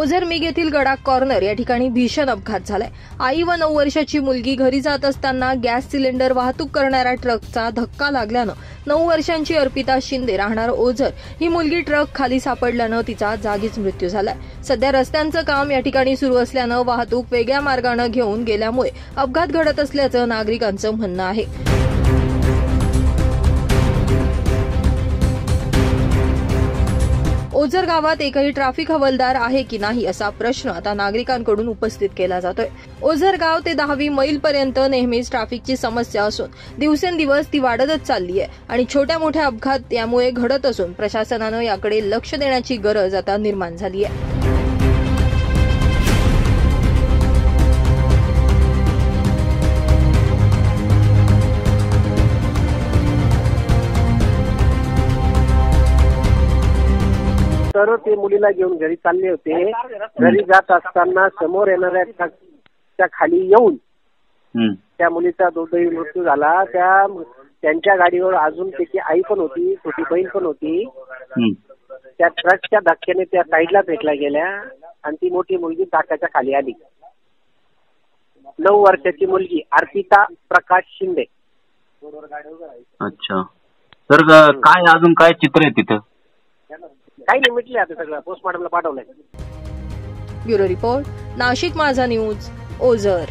Ozar MiG येथील Gadakh corner या ठिकाणी भीषण अपघात झालाय। आई व 9 वर्षाची मुलगी घरी जात असताना गॅस सिलेंडर वाहतूक करणाऱ्या ट्रकचा धक्का लागल्यानं 9 वर्षांची अर्पिता शिंदे राहणार ओझर ही मुलगी ट्रक खाली सापडल्यानं तिचा जागीच मृत्यू झालाय। सध्या रस्त्यांचं काम या ठिकाणी सुरू असल्यानं वाहतूक वेगळ्या मार्गाने घेऊन गेल्यामुळे अपघात घडत असल्याचं नागरिकांचं म्हणणं आहे। ओझर गावात एकही ट्रॅफिक हवालदार आहे की नाही असा प्रश्न आता नागरिकांकडून उपस्थित केला जातोय। ओझर गाव ते 10वी मैल पर्यंत नेहमीच ट्रॅफिकची समस्या असून दिवसेंदिवस ती वाढतच चालली आहे आणि छोट्या मोठ्या अपघात यामुळे घडत असून प्रशासनानं याकडे लक्ष देण्याची गरज आता निर्माण झाली आहे। तर ते मुलीला घेऊन घरी चालले होते। घरी जात असताना समोर येणाऱ्या ट्रकच्या खाली येऊन त्या मुलीचा दुर्दैवी मृत्यू झाला। त्यांच्या गाडीवर अजून त्याची आई पण होती, छोटी बहीण पण होती। त्या ट्रकच्या धक्क्याने त्या साईडला फेकल्या गेल्या आणि ती मोठी मुलगी चाकाच्या खाली आली। 9 वर्षाची मुलगी अर्पिता प्रकाश शिंदे। अच्छा, तर काय अजून काय चित्र आहे तिथं? काही नाही, मिटले आता सगळं, पोस्टमॉर्टमला पाठवलंय। ब्युरो रिपोर्ट, नाशिक माझा न्यूज, ओझर।